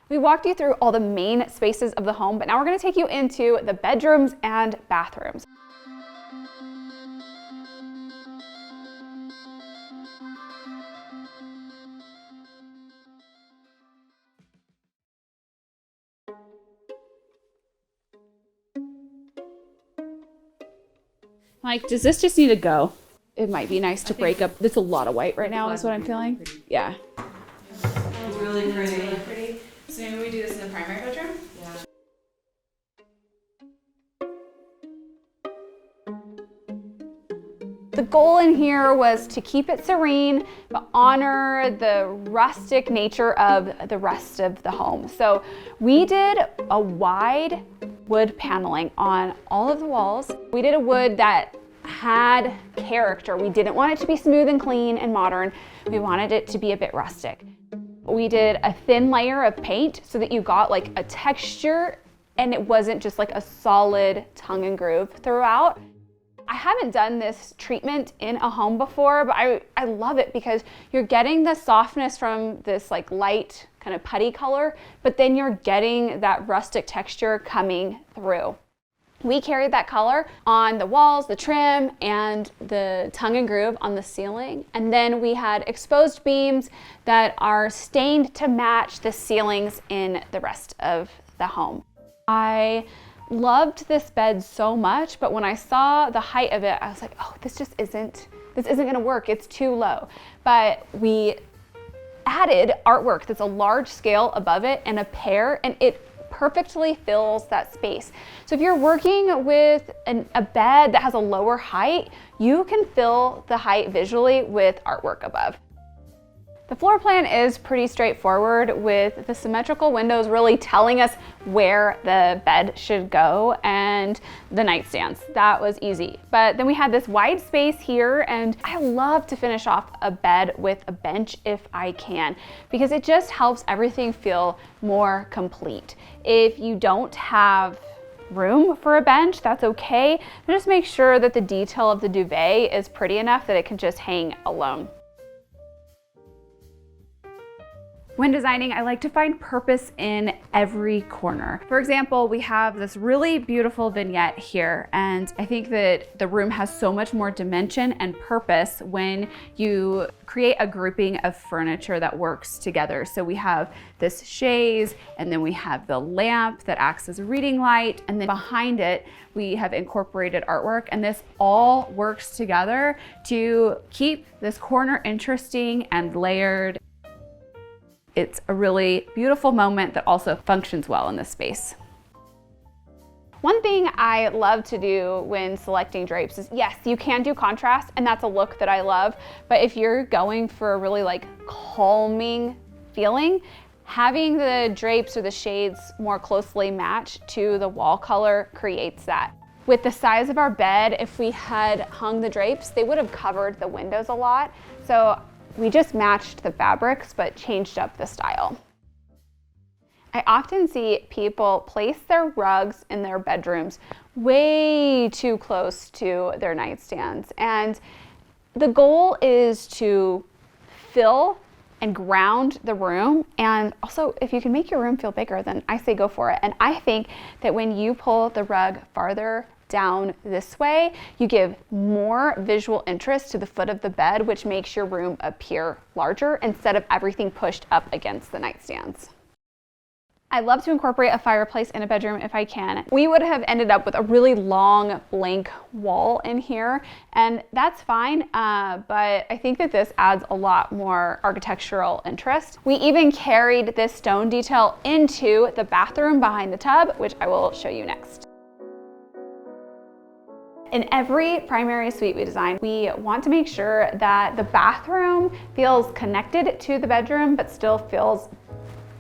We walked you through all the main spaces of the home, but now we're going to take you into the bedrooms and bathrooms. Like, does this just need to go? It might be nice to break up. There's a lot of white right now is what I'm feeling. Yeah. It's really pretty. So maybe we do this in the primary bedroom? The goal in here was to keep it serene, but honor the rustic nature of the rest of the home. So we did a wide wood paneling on all of the walls. We did a wood that had character. We didn't want it to be smooth and clean and modern. We wanted it to be a bit rustic. We did a thin layer of paint so that you got like a texture and it wasn't just like a solid tongue and groove throughout. I haven't done this treatment in a home before, but I love it because you're getting the softness from this like light kind of putty color, but then you're getting that rustic texture coming through. We carried that color on the walls, the trim, and the tongue and groove on the ceiling. And then we had exposed beams that are stained to match the ceilings in the rest of the home. I loved this bed so much, but when I saw the height of it, I was like, oh, this isn't gonna work, it's too low. But we added artwork that's a large scale above it and a pear, and it perfectly fills that space. So if you're working with a bed that has a lower height, you can fill the height visually with artwork above. The floor plan is pretty straightforward, with the symmetrical windows really telling us where the bed should go and the nightstands. That was easy. But then we had this wide space here, and I love to finish off a bed with a bench if I can, because it just helps everything feel more complete. If you don't have room for a bench, that's okay, but just make sure that the detail of the duvet is pretty enough that it can just hang alone. When designing, I like to find purpose in every corner. For example, we have this really beautiful vignette here, and I think that the room has so much more dimension and purpose when you create a grouping of furniture that works together. So we have this chaise, and then we have the lamp that acts as a reading light, and then behind it, we have incorporated artwork, and this all works together to keep this corner interesting and layered. It's a really beautiful moment that also functions well in this space. One thing I love to do when selecting drapes is, yes, you can do contrast, and that's a look that I love, but if you're going for a really like calming feeling, having the drapes or the shades more closely match to the wall color creates that. With the size of our bed, if we had hung the drapes, they would have covered the windows a lot. So we just matched the fabrics, but changed up the style. I often see people place their rugs in their bedrooms way too close to their nightstands. And the goal is to fill and ground the room. And also, if you can make your room feel bigger, then I say go for it. And I think that when you pull the rug farther down this way, you give more visual interest to the foot of the bed, which makes your room appear larger instead of everything pushed up against the nightstands. I love to incorporate a fireplace in a bedroom if I can. We would have ended up with a really long blank wall in here, and that's fine, but I think that this adds a lot more architectural interest. We even carried this stone detail into the bathroom behind the tub, which I will show you next. In every primary suite we design, we want to make sure that the bathroom feels connected to the bedroom, but still feels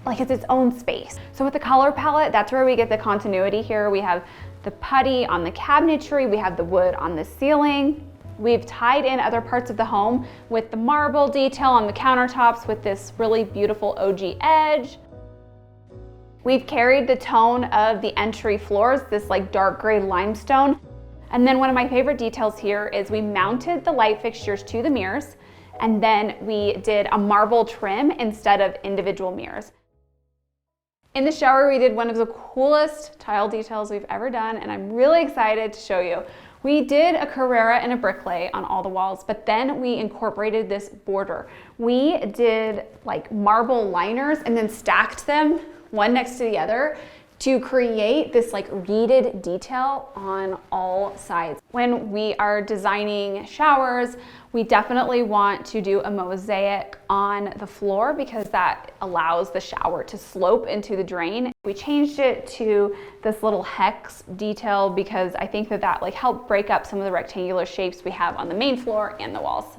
like it's its own space. So with the color palette, that's where we get the continuity here. We have the putty on the cabinetry, we have the wood on the ceiling. We've tied in other parts of the home with the marble detail on the countertops with this really beautiful OG edge. We've carried the tone of the entry floors, this like dark gray limestone. And then one of my favorite details here is we mounted the light fixtures to the mirrors, and then we did a marble trim instead of individual mirrors. In the shower, we did one of the coolest tile details we've ever done, and I'm really excited to show you. We did a Carrara and a brick lay on all the walls, but then we incorporated this border. We did like marble liners and then stacked them one next to the other to create this like reeded detail on all sides. When we are designing showers, we definitely want to do a mosaic on the floor because that allows the shower to slope into the drain. We changed it to this little hex detail because I think that like helped break up some of the rectangular shapes we have on the main floor and the walls.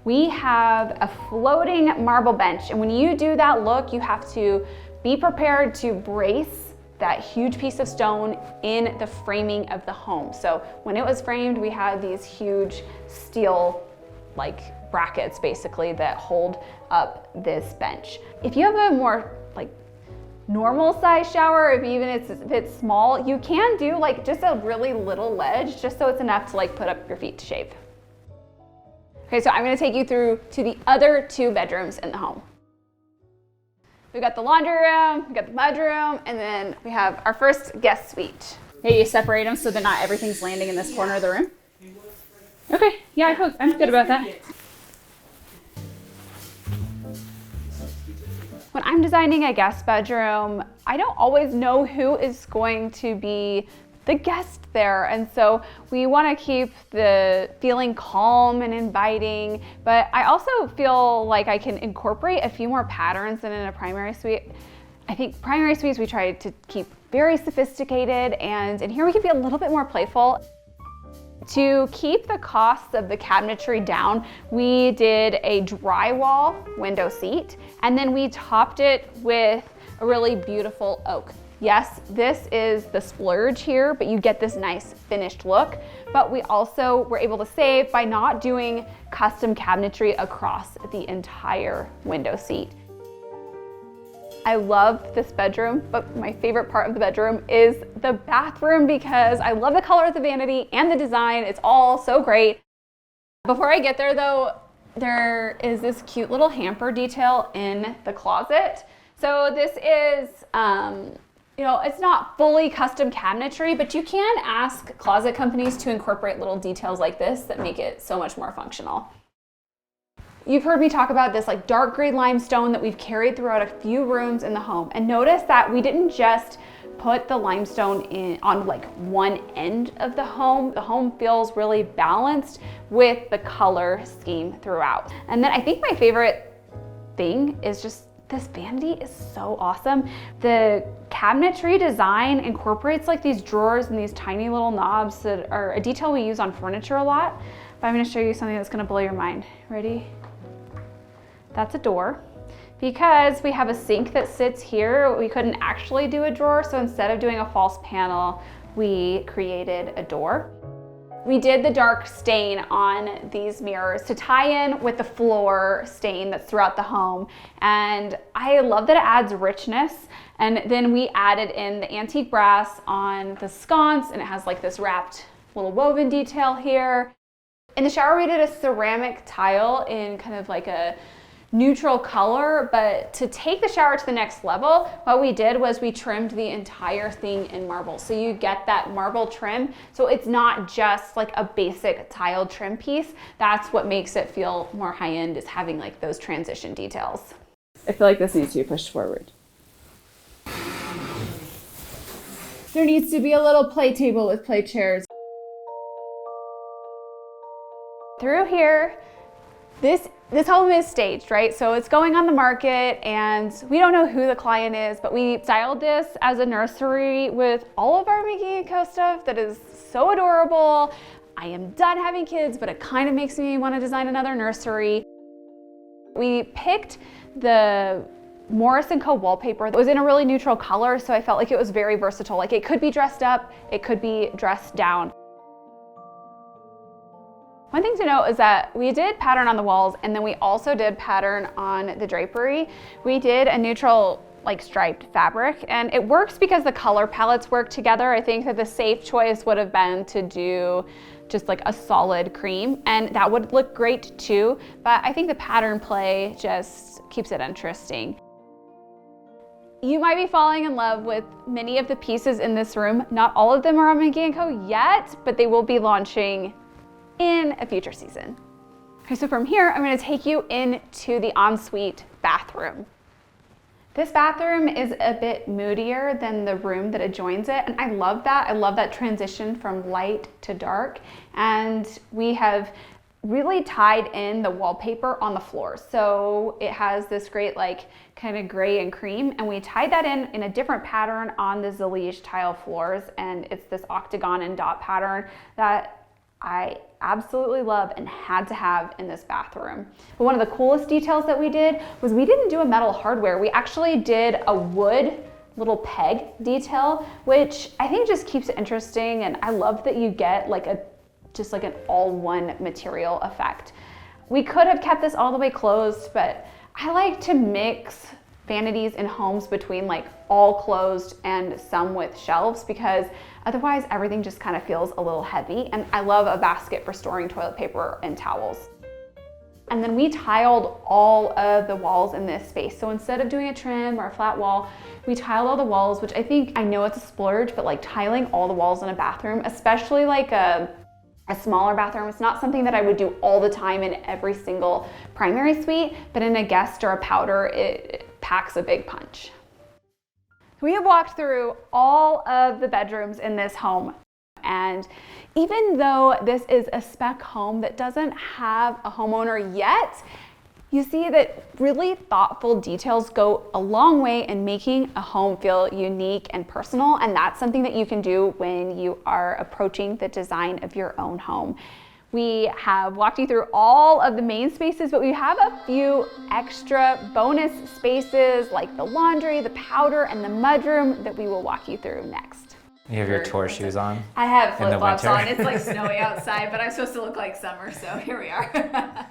We have a floating marble bench, and when you do that look, you have to be prepared to brace that huge piece of stone in the framing of the home. So when it was framed, we had these huge steel like brackets basically that hold up this bench. If you have a more like normal size shower, if even it's a bit small, you can do like just a really little ledge just so it's enough to like put up your feet to shave. Okay, so I'm gonna take you through to the other two bedrooms in the home. We've got the laundry room, we've got the bedroom, and then we have our first guest suite. Hey, you separate them so that not everything's landing in this corner of the room? Okay, yeah, I'm good about that. When I'm designing a guest bedroom, I don't always know who is going to be the guest there, and so we want to keep the feeling calm and inviting, but I also feel like I can incorporate a few more patterns than in a primary suite. I think primary suites we try to keep very sophisticated, and in here we can be a little bit more playful. To keep the costs of the cabinetry down, we did a drywall window seat, and then we topped it with a really beautiful oak. Yes, this is the splurge here, but you get this nice finished look. But we also were able to save by not doing custom cabinetry across the entire window seat. I love this bedroom, but my favorite part of the bedroom is the bathroom because I love the color of the vanity and the design. It's all so great. Before I get there though, there is this cute little hamper detail in the closet. So this is, it's not fully custom cabinetry, but you can ask closet companies to incorporate little details like this that make it so much more functional. You've heard me talk about this like dark gray limestone that we've carried throughout a few rooms in the home. And notice that we didn't just put the limestone in on like one end of the home. The home feels really balanced with the color scheme throughout. And then I think my favorite thing is just this vanity is so awesome. The cabinetry design incorporates like these drawers and these tiny little knobs that are a detail we use on furniture a lot. But I'm gonna show you something that's gonna blow your mind. Ready? That's a door. Because we have a sink that sits here, we couldn't actually do a drawer, so instead of doing a false panel, we created a door. We did the dark stain on these mirrors to tie in with the floor stain that's throughout the home. And I love that it adds richness. And then we added in the antique brass on the sconce, and it has like this wrapped little woven detail here. In the shower, we did a ceramic tile in kind of like a neutral color, but to take the shower to the next level, what we did was we trimmed the entire thing in marble. So you get that marble trim. So it's not just like a basic tiled trim piece. That's what makes it feel more high-end, is having like those transition details. I feel like this needs to be pushed forward. There needs to be a little play table with play chairs. Through here, this home is staged, right? So it's going on the market and we don't know who the client is, but we styled this as a nursery with all of our McGee & Co stuff that is so adorable. I am done having kids, but it kind of makes me want to design another nursery. We picked the Morris & Co wallpaper. It was in a really neutral color, so I felt like it was very versatile. Like it could be dressed up, it could be dressed down. One thing to note is that we did pattern on the walls, and then we also did pattern on the drapery. We did a neutral like striped fabric, and it works because the color palettes work together. I think that the safe choice would have been to do just like a solid cream, and that would look great too, but I think the pattern play just keeps it interesting. You might be falling in love with many of the pieces in this room. Not all of them are on McGee & Co. yet, but they will be launching in a future season. Okay, so from here, I'm gonna take you into the ensuite bathroom. This bathroom is a bit moodier than the room that adjoins it, and I love that. I love that transition from light to dark, and we have really tied in the wallpaper on the floor. So it has this great like kind of gray and cream, and we tied that in a different pattern on the Zalige tile floors, and it's this octagon and dot pattern that I absolutely love and had to have in this bathroom. But one of the coolest details that we did was we didn't do a metal hardware. We actually did a wood little peg detail, which I think just keeps it interesting. And I love that you get like just like an all-one material effect. We could have kept this all the way closed, but I like to mix vanities in homes between like all closed and some with shelves, because otherwise everything just kind of feels a little heavy. And I love a basket for storing toilet paper and towels. And then we tiled all of the walls in this space. So instead of doing a trim or a flat wall, we tiled all the walls, which I know it's a splurge, but like tiling all the walls in a bathroom, especially like a smaller bathroom, it's not something that I would do all the time in every single primary suite, but in a guest or a powder, it packs a big punch. We have walked through all of the bedrooms in this home, and even though this is a spec home that doesn't have a homeowner yet, you see that really thoughtful details go a long way in making a home feel unique and personal, and that's something that you can do when you are approaching the design of your own home. We have walked you through all of the main spaces, but we have a few extra bonus spaces like the laundry, the powder, and the mudroom that we will walk you through next. You have your tour shoes on? I have in the flip-flops winter? on. It's like snowy outside, but I'm supposed to look like summer, so here we are.